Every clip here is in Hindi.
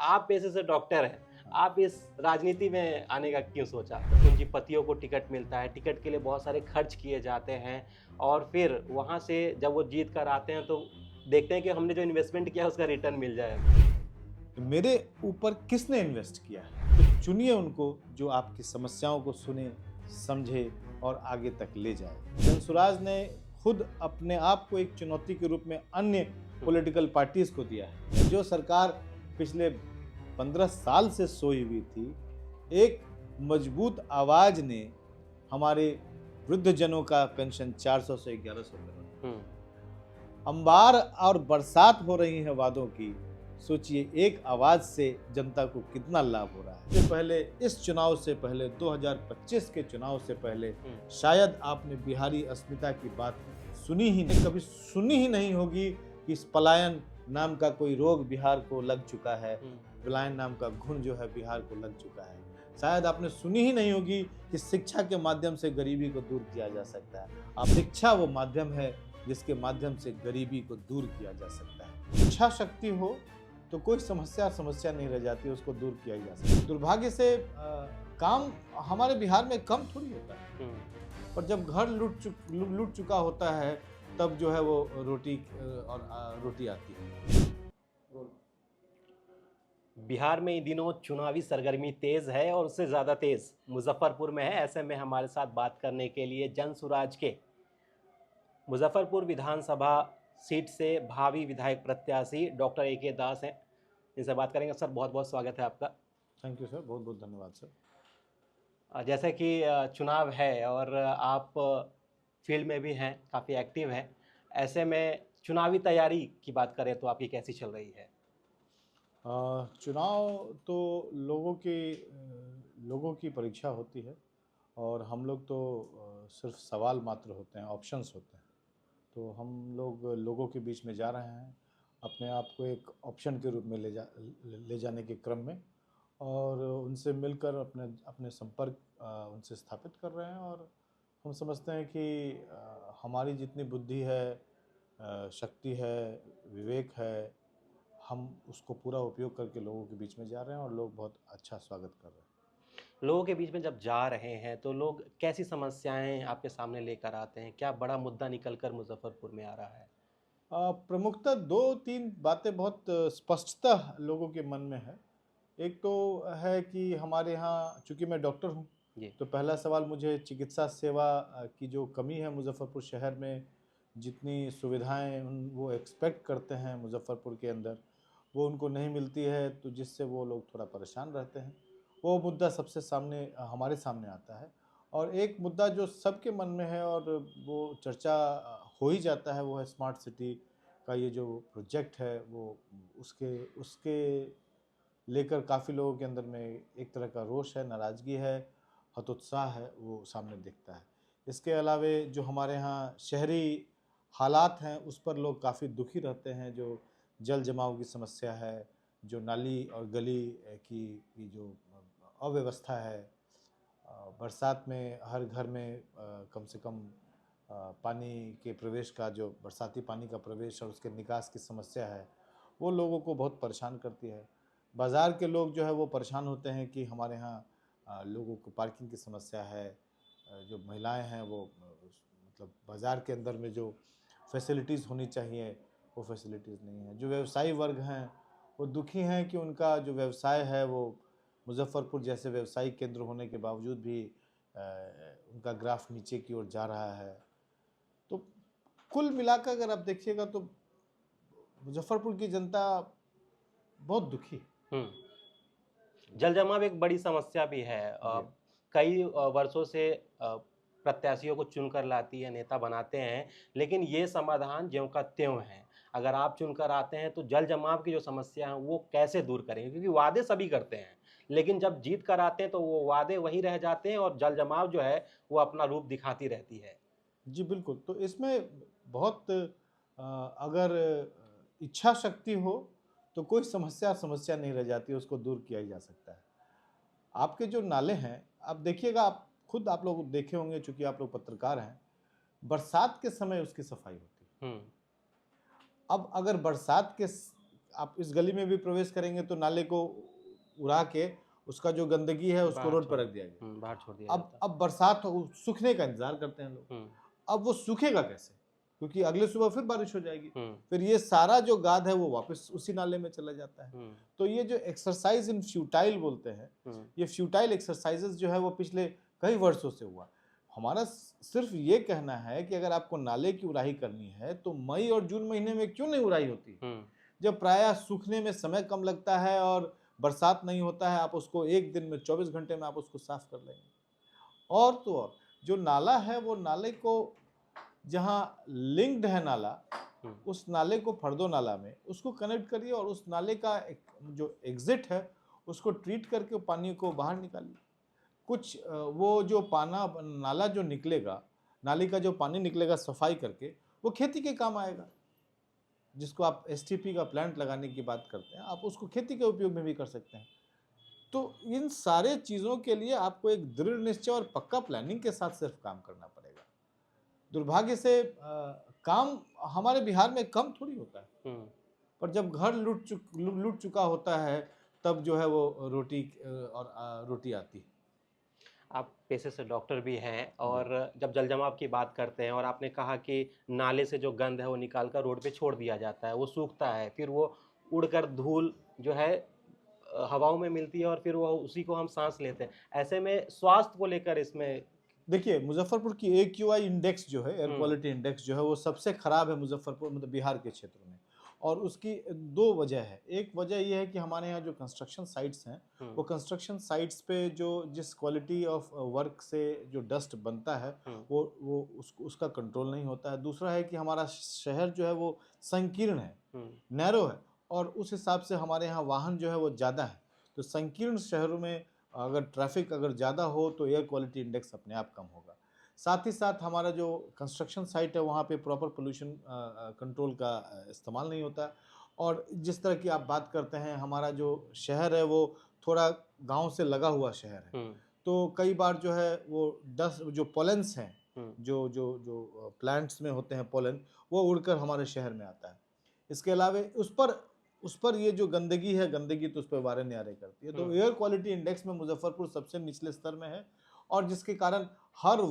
आप पेशे से डॉक्टर हैं, आप इस राजनीति में आने का क्यों सोचा? पूंजीपतियों को टिकट मिलता है, टिकट के लिए बहुत सारे खर्च किए जाते हैं और फिर वहाँ से जब वो जीत कर आते हैं तो देखते हैं कि हमने जो इन्वेस्टमेंट किया है उसका रिटर्न मिल जाए। मेरे ऊपर किसने इन्वेस्ट किया है? तो चुनिए उनको जो आपकी समस्याओं को सुने, समझे और आगे तक ले जाए। जनसुराज ने खुद अपने आप को एक चुनौती के रूप में अन्य पॉलिटिकल पार्टीज को दिया है। जो सरकार पिछले 15 साल से सोई हुई थी, एक मजबूत आवाज ने हमारे वृद्धजनों का पेंशन 400 से 1100 करोड़, अंबार और बरसात हो रही है वादों की। सोचिए एक आवाज से जनता को कितना लाभ हो रहा है। इससे पहले, इस चुनाव से पहले, 2025 के चुनाव से पहले शायद आपने बिहारी अस्मिता की बात सुनी ही नहीं, कभी सुनी ही नहीं होगी कि इस पलायन नाम का कोई रोग बिहार को लग चुका है, पलायन नाम का घुन जो है बिहार को लग चुका है। शायद आपने सुनी ही नहीं होगी कि शिक्षा के माध्यम से गरीबी को दूर किया जा सकता है। अब शिक्षा वो माध्यम है जिसके माध्यम से गरीबी को दूर किया जा सकता है। इच्छा शक्ति हो तो कोई समस्या नहीं रह जाती, उसको दूर किया जा सकता है। दुर्भाग्य से काम हमारे बिहार में कम थोड़ी होता है, पर जब घर लूट चुका होता है तब जो है वो रोटी आती है। बिहार में इन दिनों चुनावी सरगर्मी तेज है और उससे ज़्यादा तेज मुजफ्फरपुर में है। ऐसे में हमारे साथ बात करने के लिए जनसुराज के मुजफ्फरपुर विधानसभा सीट से भावी विधायक प्रत्याशी डॉक्टर ए.के. दास हैं, इनसे बात करेंगे। सर बहुत बहुत स्वागत है आपका। थैंक यू सर, बहुत बहुत धन्यवाद सर। जैसे कि चुनाव है और आप फील्ड में भी हैं, काफ़ी एक्टिव हैं, ऐसे में चुनावी तैयारी की बात करें तो आपकी कैसी चल रही है? चुनाव तो लोगों की परीक्षा होती है और हम लोग तो सिर्फ सवाल मात्र होते हैं, ऑप्शंस होते हैं। तो हम लोग लोगों के बीच में जा रहे हैं, अपने आप को एक ऑप्शन के रूप में ले जाने के क्रम में, और उनसे मिलकर अपने संपर्क उनसे स्थापित कर रहे हैं। और हम समझते हैं कि हमारी जितनी बुद्धि है, शक्ति है, विवेक है, हम उसको पूरा उपयोग करके लोगों के बीच में जा रहे हैं और लोग बहुत अच्छा स्वागत कर रहे हैं। लोगों के बीच में जब जा रहे हैं तो लोग कैसी समस्याएं आपके सामने लेकर आते हैं? क्या बड़ा मुद्दा निकल कर मुजफ्फरपुर में आ रहा है? प्रमुखतः 2-3 बातें बहुत स्पष्टतः लोगों के मन में है। एक तो है कि हमारे यहाँ, चूँकि मैं डॉक्टर हूँ, जी। तो पहला सवाल मुझे चिकित्सा सेवा की जो कमी है मुज़फ़्फ़रपुर शहर में, जितनी सुविधाएँ वो एक्सपेक्ट करते हैं मुज़फ़्फ़रपुर के अंदर, वो उनको नहीं मिलती है, तो जिससे वो लोग थोड़ा परेशान रहते हैं। वो मुद्दा सबसे हमारे सामने आता है। और एक मुद्दा जो सबके मन में है और वो चर्चा हो ही जाता है, वो है स्मार्ट सिटी का ये जो प्रोजेक्ट है, वो उसके उसके लेकर काफ़ी लोगों के अंदर में एक तरह का रोष है, नाराज़गी है, हतोत्साह है, वो सामने दिखता है। इसके अलावे जो हमारे यहाँ शहरी हालात हैं, उस पर लोग काफ़ी दुखी रहते हैं। जो जल जमाव की समस्या है, जो नाली और गली की जो अव्यवस्था है, बरसात में हर घर में कम से कम पानी के प्रवेश का, जो बरसाती पानी का प्रवेश और उसके निकास की समस्या है, वो लोगों को बहुत परेशान करती है। बाज़ार के लोग जो है वो परेशान होते हैं कि हमारे यहाँ लोगों को पार्किंग की समस्या है। जो महिलाएं हैं वो मतलब बाज़ार के अंदर में जो फैसिलिटीज़ होनी चाहिए वो फैसिलिटीज़ नहीं है। जो व्यवसायी वर्ग हैं वो दुखी हैं कि उनका जो व्यवसाय है वो मुज़फ़्फ़रपुर जैसे व्यवसायिक केंद्र होने के बावजूद भी उनका ग्राफ नीचे की ओर जा रहा है। तो कुल मिलाकर अगर आप देखिएगा तो मुज़फ़्फ़रपुर की जनता बहुत दुखी है। जल जमाव एक बड़ी समस्या भी है। कई वर्षों से प्रत्याशियों को चुनकर लाती है, नेता बनाते हैं, लेकिन ये समाधान ज्यों का त्यों है। अगर आप चुनकर आते हैं तो जल जमाव की जो समस्या है वो कैसे दूर करेंगे? क्योंकि वादे सभी करते हैं, लेकिन जब जीत कर आते हैं तो वो वादे वही रह जाते हैं और जल जमाव जो है वो अपना रूप दिखाती रहती है। जी बिल्कुल, तो इसमें बहुत अगर इच्छा शक्ति हो तो कोई समस्या नहीं रह जाती, उसको दूर किया ही जा सकता है। आपके जो नाले हैं, आप देखिएगा, आप लोग देखे होंगे, चूँकि आप लोग पत्रकार हैं, बरसात के समय उसकी सफाई होती है। अब अगर आप इस गली में भी प्रवेश करेंगे तो नाले को उड़ा के उसका जो गंदगी है उसको बाहर रोड पर छोड़ रख दिया गया। बाहर छोड़ दिया जाता अब बरसात सूखने का इंतजार करते हैं लोग। है। अब वो सूखेगा कैसे, क्योंकि अगले सुबह फिर बारिश हो जाएगी, हम्म, फिर ये सारा जो गाद है वो वापस उसी नाले में चला जाता है। हम्म, तो ये जो एक्सरसाइज इन फ्यूटाइल बोलते हैं, हम्म, ये फ्यूटाइल एक्सरसाइजेस जो है वो पिछले कई वर्षों से हुआ। हमारा सिर्फ ये कहना है कि अगर आपको नाले की उड़ाई करनी है तो मई और जून महीने में क्यों नहीं उड़ाई होती, जब प्रायः सूखने में समय कम लगता है और बरसात नहीं होता है, आप उसको एक दिन में 24 घंटे में आप उसको साफ कर लेंगे। और तो और जो नाला है वो नाले को जहाँ लिंक्ड है नाला, उस नाले को फर्दो नाला में उसको कनेक्ट करिए और उस नाले का जो एग्जिट है उसको ट्रीट करके पानी को बाहर निकालिए। कुछ वो जो नाला जो निकलेगा, नाली का जो पानी निकलेगा सफाई करके, वो खेती के काम आएगा। जिसको आप एसटीपी का प्लांट लगाने की बात करते हैं, आप उसको खेती के उपयोग में भी कर सकते हैं। तो इन सारे चीज़ों के लिए आपको एक दृढ़ निश्चय और पक्का प्लानिंग के साथ सिर्फ काम करना पड़ेगा। दुर्भाग्य से काम हमारे बिहार में कम थोड़ी होता है, पर जब घर लूट चुका होता है तब जो है वो रोटी आती है। आप पेशे से डॉक्टर भी हैं और जब जल जमाव की बात करते हैं और आपने कहा कि नाले से जो गंद है वो निकाल कर रोड पे छोड़ दिया जाता है, वो सूखता है, फिर वो उड़कर धूल जो है हवाओं में मिलती है और फिर वो उसी को हम सांस लेते हैं। ऐसे में स्वास्थ्य को लेकर इसमें देखिए, मुजफ्फरपुर की AQI इंडेक्स जो है, एयर क्वालिटी इंडेक्स जो है, वो सबसे खराब है मुजफ्फरपुर मतलब बिहार के क्षेत्र में। और उसकी दो वजह है। एक वजह ये है कि हमारे यहाँ जो कंस्ट्रक्शन साइट्स हैं, वो कंस्ट्रक्शन साइट्स पे जो जिस क्वालिटी ऑफ वर्क से जो डस्ट बनता है वो उसका कंट्रोल नहीं होता है। दूसरा है कि हमारा शहर जो है वो संकीर्ण है, नैरो है, और उस हिसाब से हमारे यहाँ वाहन जो है वो ज़्यादा है। तो संकीर्ण शहरों में अगर ट्रैफिक अगर ज़्यादा हो तो एयर क्वालिटी इंडेक्स अपने आप कम होगा। साथ ही साथ हमारा जो कंस्ट्रक्शन साइट है वहाँ पे प्रॉपर पोल्यूशन कंट्रोल का इस्तेमाल नहीं होता। और जिस तरह की आप बात करते हैं, हमारा जो शहर है वो थोड़ा गांव से लगा हुआ शहर है, तो कई बार जो है वो डस्ट जो पोलेंस हैं, जो जो जो प्लांट्स में होते हैं पोलन, वो उड़कर हमारे शहर में आता है। इसके अलावा उस पर ये जो गंदगी है, गंदगी तो उस पर वारे न्यारे करती है। तो एयर क्वालिटी इंडेक्स में मुजफ्फरपुर सबसे निचले स्तर में है, और जिसके कारण हर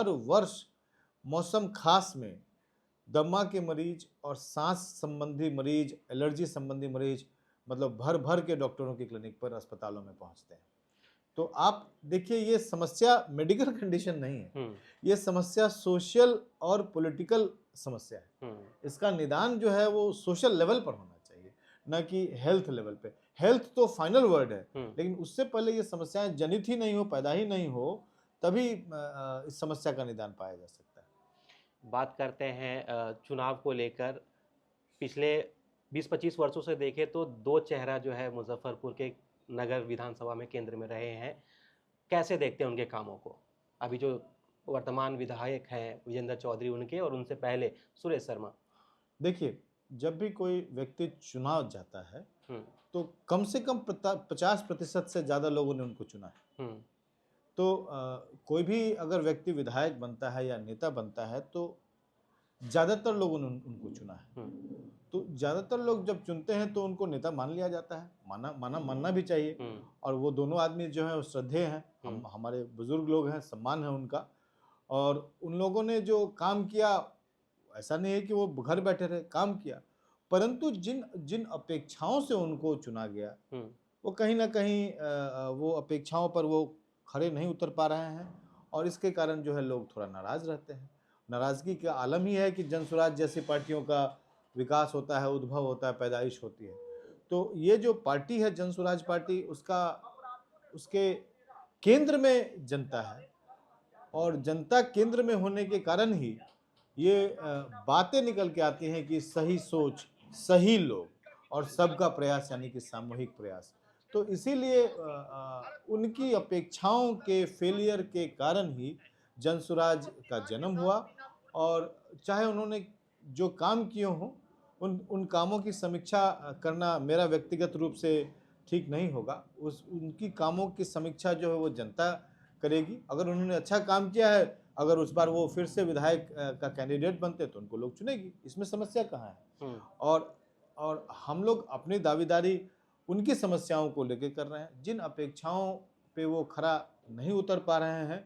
वर्ष मौसम खास में दमा के मरीज और सांस संबंधी मरीज, एलर्जी संबंधी मरीज मतलब भर भर के डॉक्टरों की क्लिनिक पर, अस्पतालों में पहुंचते हैं। तो आप देखिए, ये समस्या मेडिकल कंडीशन नहीं है, ये समस्या सोशल और पॉलिटिकल समस्या है। इसका निदान जो है वो सोशल लेवल पर होना चाहिए, न कि हेल्थ लेवल पे। हेल्थ तो फाइनल वर्ड है, लेकिन उससे पहले ये समस्याएं जनित ही नहीं हो, पैदा ही नहीं हो, तभी इस समस्या का निदान पाया जा सकता है। बात करते हैं चुनाव को लेकर। पिछले 20-25 वर्षों से देखें तो दो चेहरा जो है मुजफ्फरपुर के नगर विधानसभा में केंद्र में रहे हैं। कैसे देखते हैं उनके कामों को? अभी जो वर्तमान विधायक हैं विजेंद्र चौधरी, उनके और उनसे पहले सुरेश शर्मा। देखिए, जब भी कोई व्यक्ति चुनाव जाता है तो कम से कम 50% से ज़्यादा लोगों ने उनको चुना है। तो कोई भी अगर व्यक्ति विधायक बनता है या नेता बनता है तो ज़्यादातर लोगों ने उनको चुना है। तो ज़्यादातर लोग जब चुनते हैं तो उनको नेता मान लिया जाता है, मानना भी चाहिए। और वो दोनों आदमी जो हैं वो श्रद्धेय हैं, हमारे बुजुर्ग लोग हैं, सम्मान है उनका। और उन लोगों ने जो काम किया, ऐसा नहीं है कि वो घर बैठे रहे, काम किया, परंतु जिन अपेक्षाओं से उनको चुना गया वो कहीं ना कहीं वो अपेक्षाओं पर वो खरे नहीं उतर पा रहे हैं, और इसके कारण जो है लोग थोड़ा नाराज रहते हैं। नाराजगी का आलम ही है कि जनसुराज जैसी पार्टियों का विकास होता है, उद्भव होता है, पैदाइश होती है। तो ये जो पार्टी है जनसुराज पार्टी, उसके केंद्र में जनता है, और जनता केंद्र में होने के कारण ही ये बातें निकल के आती हैं कि सही सोच, सही लोग और सबका प्रयास, यानी कि सामूहिक प्रयास। तो इसीलिए उनकी अपेक्षाओं के फेलियर के कारण ही जनसुराज का जन्म हुआ। और चाहे उन्होंने जो काम किए हों, उन कामों की समीक्षा करना मेरा व्यक्तिगत रूप से ठीक नहीं होगा। उनकी कामों की समीक्षा जो है वो जनता करेगी। अगर उन्होंने अच्छा काम किया है, अगर उस बार वो फिर से विधायक का कैंडिडेट बनते तो उनको लोग चुनेगी, इसमें समस्या कहाँ है। और और हम लोग अपनी दावेदारी उनकी समस्याओं को लेकर कर रहे हैं। जिन अपेक्षाओं पे वो खरा नहीं उतर पा रहे हैं,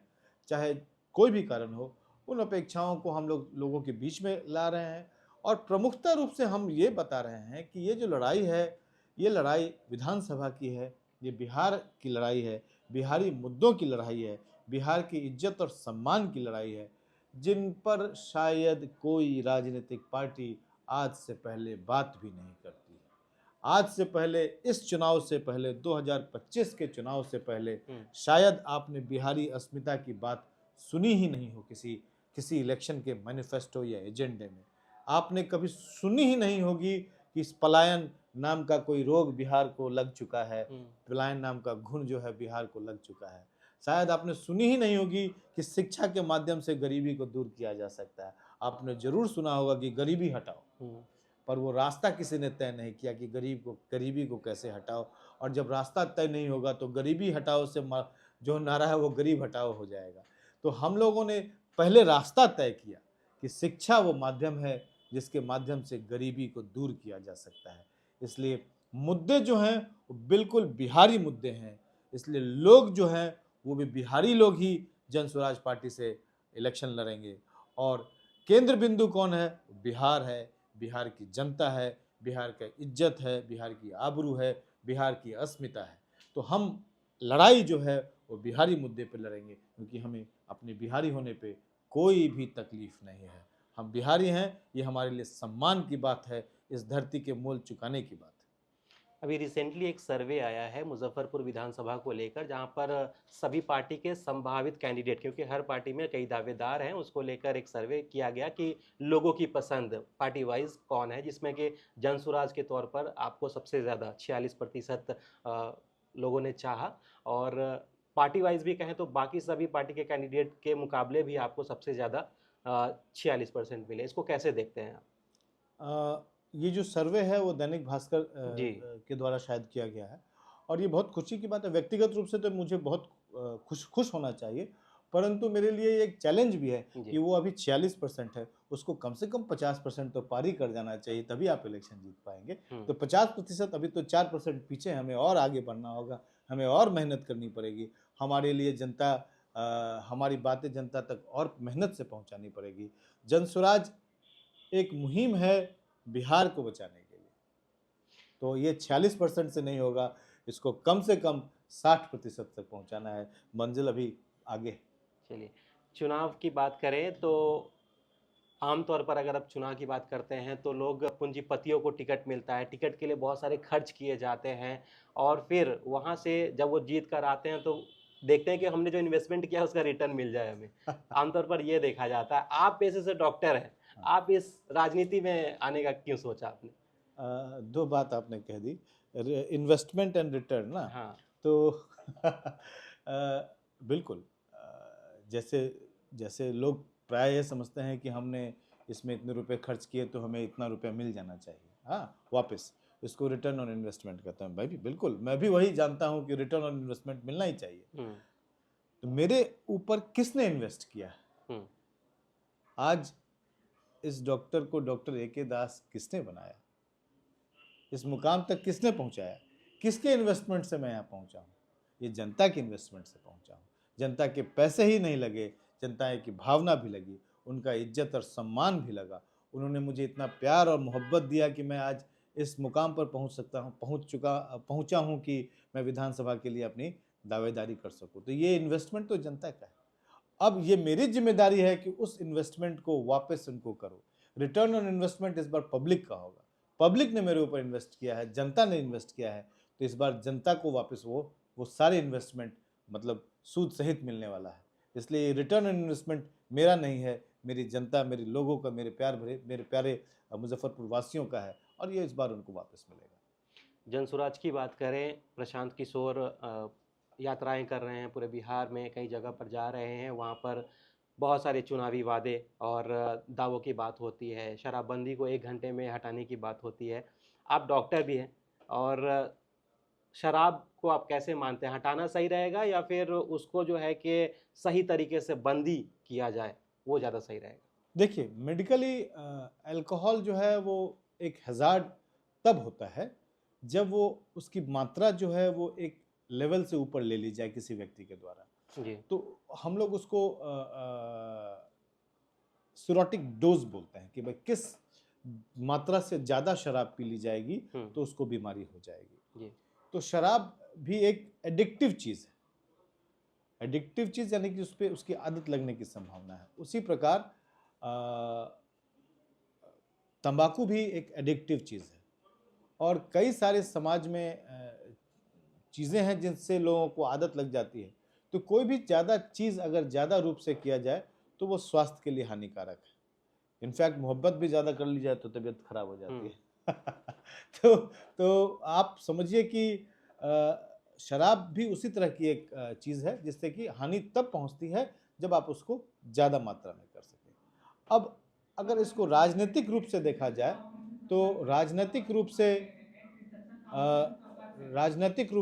चाहे कोई भी कारण हो, उन अपेक्षाओं को हम लोगों के बीच में ला रहे हैं और प्रमुखता रूप से हम ये बता रहे हैं कि ये जो लड़ाई है, ये लड़ाई विधानसभा की है, ये बिहार की लड़ाई है, बिहारी मुद्दों की लड़ाई है, बिहार की इज्जत और सम्मान की लड़ाई है, जिन पर शायद कोई राजनीतिक पार्टी आज से पहले बात भी नहीं करती है। आज से पहले, इस चुनाव से पहले, 2025 के चुनाव से पहले शायद आपने बिहारी अस्मिता की बात सुनी ही नहीं हो किसी इलेक्शन के मैनिफेस्टो या एजेंडे में। आपने कभी सुनी ही नहीं होगी कि इस पलायन नाम का कोई रोग बिहार को लग चुका है, पलायन नाम का घुन जो है बिहार को लग चुका है। शायद आपने सुनी ही नहीं होगी कि शिक्षा के माध्यम से गरीबी को दूर किया जा सकता है। आपने जरूर सुना होगा कि गरीबी हटाओ, पर वो रास्ता किसी ने तय नहीं किया कि गरीबी को कैसे हटाओ। और जब रास्ता तय नहीं होगा तो गरीबी हटाओ से जो नारा है वो गरीब हटाओ हो जाएगा। तो हम लोगों ने पहले रास्ता तय किया कि शिक्षा वो माध्यम है जिसके माध्यम से गरीबी को दूर किया जा सकता है। इसलिए मुद्दे जो हैं वो बिल्कुल बिहारी मुद्दे हैं। इसलिए लोग जो हैं वो भी बिहारी लोग ही जन स्वराज पार्टी से इलेक्शन लड़ेंगे। और केंद्र बिंदु कौन है? बिहार है, बिहार की जनता है, बिहार का इज्जत है, बिहार की आबरू है, बिहार की अस्मिता है। तो हम लड़ाई जो है वो बिहारी मुद्दे पे लड़ेंगे, क्योंकि हमें अपने बिहारी होने पे कोई भी तकलीफ नहीं है। हम बिहारी हैं, ये हमारे लिए सम्मान की बात है, इस धरती के मोल चुकाने की बात है। अभी रिसेंटली एक सर्वे आया है मुजफ्फरपुर विधानसभा को लेकर, जहां पर सभी पार्टी के संभावित कैंडिडेट, क्योंकि हर पार्टी में कई दावेदार हैं, उसको लेकर एक सर्वे किया गया कि लोगों की पसंद पार्टी वाइज कौन है, जिसमें कि जनसुराज के तौर पर आपको सबसे ज़्यादा 46% लोगों ने चाहा, और पार्टी वाइज भी कहें तो बाकी सभी पार्टी के कैंडिडेट के मुकाबले भी आपको सबसे ज़्यादा 46% मिले। इसको कैसे देखते हैं आप? ये जो सर्वे है वो दैनिक भास्कर जी। के द्वारा शायद किया गया है और ये बहुत खुशी की बात है। व्यक्तिगत रूप से तो मुझे बहुत खुश होना चाहिए, परंतु मेरे लिए एक चैलेंज भी है कि वो अभी 46% है, उसको कम से कम 50% तो पार ही कर जाना चाहिए, तभी आप इलेक्शन जीत पाएंगे। तो 50%, अभी तो 4% पीछे, हमें और आगे बढ़ना होगा, हमें और मेहनत करनी पड़ेगी। हमारे लिए जनता, हमारी बातें जनता तक और मेहनत से पहुंचानी पड़ेगी। जनसुराज एक मुहिम है बिहार को बचाने के लिए, तो ये 46% से नहीं होगा, इसको कम से कम 60% तक पहुंचाना है। मंजिल अभी आगे। चलिए, चुनाव की बात करें तो आमतौर पर अगर आप चुनाव की बात करते हैं तो लोग पूंजीपतियों को टिकट मिलता है, टिकट के लिए बहुत सारे खर्च किए जाते हैं, और फिर वहाँ से जब वो जीत कर आते हैं तो देखते हैं कि हमने जो इन्वेस्टमेंट किया उसका रिटर्न मिल जाए हमें। आमतौर पर ये देखा जाता है। आप पेशे से डॉक्टर हैं, आप इस राजनीति में आने का क्यों सोचा आपने? दो बात आपने कह दी, इन्वेस्टमेंट एंड रिटर्न ना। हाँ। तो बिल्कुल, जैसे जैसे लोग प्राय ये समझते हैं कि हमने इसमें इतने रुपए खर्च किए तो हमें इतना रुपया मिल जाना चाहिए, हाँ वापस, इसको रिटर्न ऑन इन्वेस्टमेंट कहते हैं। भाई बिल्कुल, मैं भी वही जानता हूँ कि रिटर्न ऑन इन्वेस्टमेंट मिलना ही चाहिए। तो मेरे ऊपर किसने इन्वेस्ट किया है? आज इस डॉक्टर को डॉक्टर ए.के. दास किसने बनाया? इस मुकाम तक किसने पहुंचाया? किसके इन्वेस्टमेंट से मैं यहाँ पहुंचा हूँ? ये जनता के इन्वेस्टमेंट से पहुंचा हूँ। जनता के पैसे ही नहीं लगे, जनता की भावना भी लगी, उनका इज्जत और सम्मान भी लगा। उन्होंने मुझे इतना प्यार और मोहब्बत दिया कि मैं आज इस मुकाम पर पहुंचा हूँ कि मैं विधानसभा के लिए अपनी दावेदारी कर सकूँ। तो ये इन्वेस्टमेंट तो जनता का है। अब ये मेरी जिम्मेदारी है कि उस इन्वेस्टमेंट को वापस उनको करो। रिटर्न ऑन इन्वेस्टमेंट इस बार पब्लिक का होगा। पब्लिक ने मेरे ऊपर इन्वेस्ट किया है, जनता ने इन्वेस्ट किया है, तो इस बार जनता को वापस वो सारे इन्वेस्टमेंट मतलब सूद सहित मिलने वाला है। इसलिए रिटर्न ऑन इन्वेस्टमेंट मेरा नहीं है, मेरी जनता, मेरे लोगों का, मेरे प्यारे मुजफ्फरपुर वासियों का है, और ये इस बार उनको वापस मिलेगा। जनसुराज की बात करें, प्रशांत किशोर यात्राएं कर रहे हैं पूरे बिहार में, कई जगह पर जा रहे हैं, वहाँ पर बहुत सारे चुनावी वादे और दावों की बात होती है, शराबबंदी को 1 घंटे में हटाने की बात होती है। आप डॉक्टर भी हैं, और शराब को आप कैसे मानते हैं? हटाना सही रहेगा या फिर उसको जो है कि सही तरीके से बंदी किया जाए, वो ज़्यादा सही रहेगा? देखिए, मेडिकली अल्कोहल जो है वो एक हज़ार्ड तब होता है जब वो उसकी मात्रा जो है वो एक लेवल से ऊपर ले ली जाए किसी व्यक्ति के द्वारा। जी। तो हम लोग उसको सिरोटिक डोज बोलते हैं कि भाई किस मात्रा से ज़्यादा शराब पी ली जाएगी तो उसको बीमारी हो जाएगी। जी। तो शराब भी एक एडिक्टिव चीज़ है। एडिक्टिव चीज़ यानी कि उस पर उसकी आदत लगने की संभावना है। उसी प्रकार तंबाकू भी एक एडिक्टिव चीज़ है और कई सारे समाज में चीज़ें हैं जिनसे लोगों को आदत लग जाती है। तो कोई भी ज़्यादा चीज़ अगर ज़्यादा रूप से किया जाए तो वो स्वास्थ्य के लिए हानिकारक है। इनफैक्ट मोहब्बत भी ज़्यादा कर ली जाए तो तबीयत खराब हो जाती है। तो आप समझिए कि शराब भी उसी तरह की एक चीज़ है जिससे कि हानि तब पहुंचती है जब आप उसको ज़्यादा मात्रा में कर सकें। अब अगर इसको राजनीतिक रूप से देखा जाए तो राजनीतिक रूप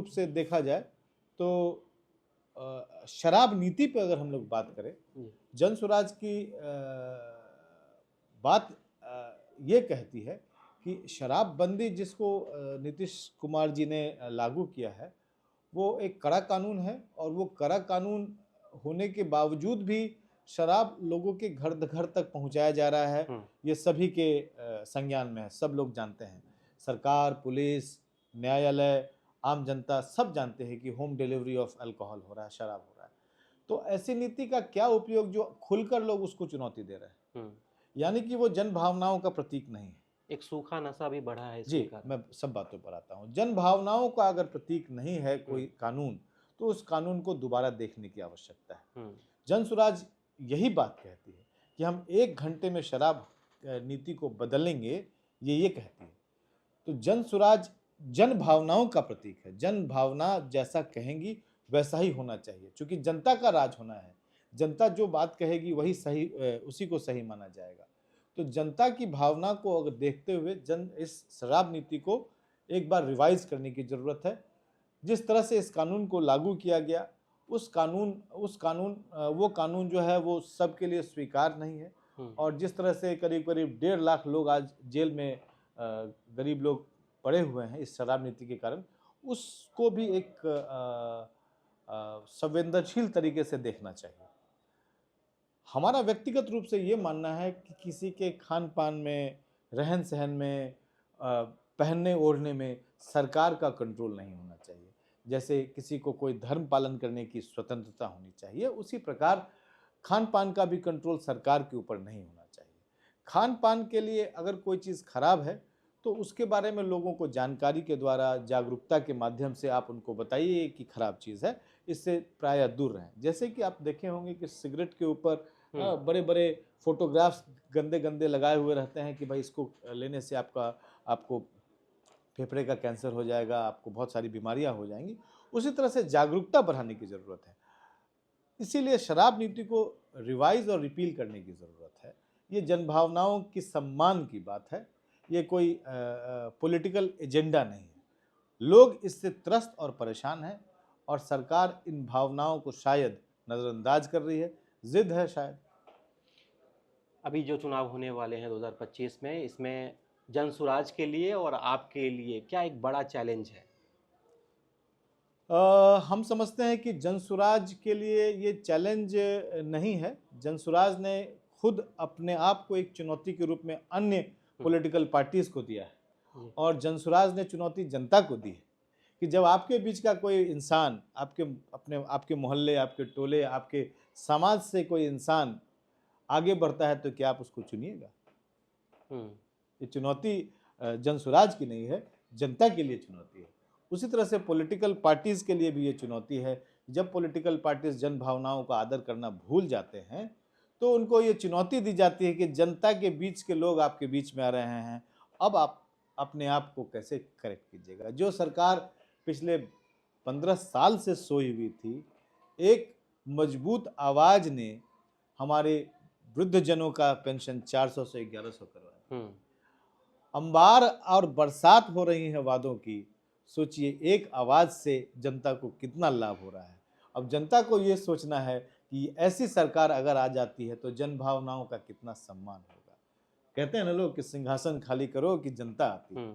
से देखा जाए तो शराब नीति पे अगर हम लोग बात करें, जन स्वराज की बात ये कहती है कि शराबबंदी जिसको नीतीश कुमार जी ने लागू किया है वो एक कड़ा कानून है और वो कड़ा कानून होने के बावजूद भी शराब लोगों के घर घर तक पहुंचाया जा रहा है। ये सभी के संज्ञान में है, सब लोग जानते हैं। सरकार, पुलिस, न्यायालय, आम जनता सब जानते हैं कि होम डिलीवरी ऑफ अल्कोहल हो रहा है, शराब हो रहा है। तो ऐसी नीति का क्या उपयोग जो खुलकर लोग उसको चुनौती दे रहे हैं, यानी कि वो जन भावनाओं का प्रतीक नहीं है। एक सूखा नशा भी बढ़ा है जी, मैं सब बातों पर आता हूँ। जन भावनाओं का अगर प्रतीक नहीं है कोई कानून तो उस कानून को दोबारा देखने की आवश्यकता है। जन स्वराज यही बात कहती है कि हम 1 घंटे में शराब नीति को बदलेंगे, ये कहती है। तो जन स्वराज जन भावनाओं का प्रतीक है। जन भावना जैसा कहेंगी वैसा ही होना चाहिए, क्योंकि जनता का राज होना है। जनता जो बात कहेगी वही सही, उसी को सही माना जाएगा। तो जनता की भावना को अगर देखते हुए इस शराब नीति को एक बार रिवाइज करने की जरूरत है। जिस तरह से इस कानून को लागू किया गया वो कानून जो है वो सबके लिए स्वीकार नहीं है और जिस तरह से करीब करीब 1.5 लाख लोग आज जेल में गरीब लोग पड़े हुए हैं इस शराब नीति के कारण, उसको भी एक संवेदनशील तरीके से देखना चाहिए। हमारा व्यक्तिगत रूप से ये मानना है कि किसी के खान पान में, रहन सहन में, पहनने ओढ़ने में सरकार का कंट्रोल नहीं होना चाहिए। जैसे किसी को कोई धर्म पालन करने की स्वतंत्रता होनी चाहिए, उसी प्रकार खान पान का भी कंट्रोल सरकार के ऊपर नहीं होना चाहिए। खान पान के लिए अगर कोई चीज़ खराब है तो उसके बारे में लोगों को जानकारी के द्वारा, जागरूकता के माध्यम से आप उनको बताइए कि खराब चीज़ है, इससे प्रायः दूर रहें। जैसे कि आप देखे होंगे कि सिगरेट के ऊपर बड़े बड़े फोटोग्राफ्स गंदे गंदे लगाए हुए रहते हैं कि भाई इसको लेने से आपको फेफड़े का कैंसर हो जाएगा, आपको बहुत सारी बीमारियां हो जाएंगी। उसी तरह से जागरूकता बढ़ाने की ज़रूरत है। इसीलिए शराब नीति को रिवाइज और रिपील करने की ज़रूरत है। ये जनभावनाओं की सम्मान की बात है, ये कोई पॉलिटिकल एजेंडा नहीं है। लोग इससे त्रस्त और परेशान हैं और सरकार इन भावनाओं को शायद नज़रअंदाज कर रही है, जिद है शायद। अभी जो चुनाव होने वाले हैं 2025 में, इसमें जन स्वराज के लिए और आपके लिए क्या एक बड़ा चैलेंज है? हम समझते हैं कि जन स्वराज के लिए ये चैलेंज नहीं है। जन स्वराज ने खुद अपने आप को एक चुनौती के रूप में अन्य पॉलिटिकल पार्टीज को दिया है और जन स्वराज ने चुनौती जनता को दी है कि जब आपके बीच का कोई इंसान, आपके मोहल्ले, आपके टोले, आपके समाज से कोई इंसान आगे बढ़ता है तो क्या आप उसको चुनिएगा? ये चुनौती जन स्वराज की नहीं है, जनता के लिए चुनौती है। उसी तरह से पॉलिटिकल पार्टीज के लिए भी ये चुनौती है। जब पॉलिटिकल पार्टीज जन भावनाओं का आदर करना भूल जाते हैं तो उनको ये चुनौती दी जाती है कि जनता के बीच के लोग आपके बीच में आ रहे हैं, अब आप अपने आप को कैसे करेक्ट कीजिएगा। जो सरकार पिछले 15 साल से सोई हुई थी, एक मजबूत आवाज ने हमारे वृद्धजनों का पेंशन 400 से 1100 करवाया। अंबार और बरसात हो रही है वादों की, सोचिए एक आवाज से जनता को कितना लाभ हो रहा है। अब जनता को ये सोचना है कि ऐसी सरकार अगर आ जाती है तो जन भावनाओं का कितना सम्मान होगा। कहते हैं ना लोग कि सिंहासन खाली करो कि जनता आती है।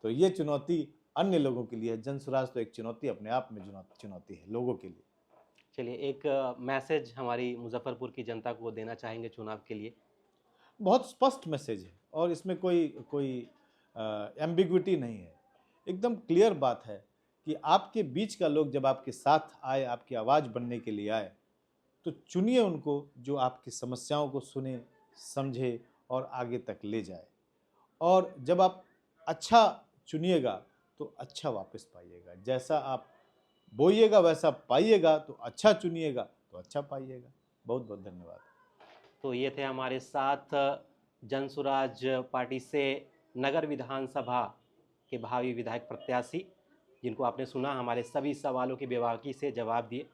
तो ये चुनौती अन्य लोगों के लिए है। जन स्वराज तो एक चुनौती अपने आप में चुनौती है लोगों के लिए। चलिए, एक मैसेज हमारी मुजफ्फरपुर की जनता को देना चाहेंगे चुनाव के लिए? बहुत स्पष्ट मैसेज है और इसमें कोई कोई एम्बिग्विटी नहीं है। एकदम क्लियर बात है कि आपके बीच का लोग जब आपके साथ आए, आपकी आवाज़ बनने के लिए आए, तो चुनिए उनको जो आपकी समस्याओं को सुने, समझे और आगे तक ले जाए। और जब आप अच्छा चुनिएगा तो अच्छा वापस पाइएगा। जैसा आप बोइएगा वैसा पाइएगा, तो अच्छा चुनिएगा तो अच्छा पाइएगा। बहुत बहुत धन्यवाद। तो ये थे हमारे साथ जनसुराज पार्टी से नगर विधानसभा के भावी विधायक प्रत्याशी, जिनको आपने सुना हमारे सभी सवालों की बेबाकी से जवाब दिए।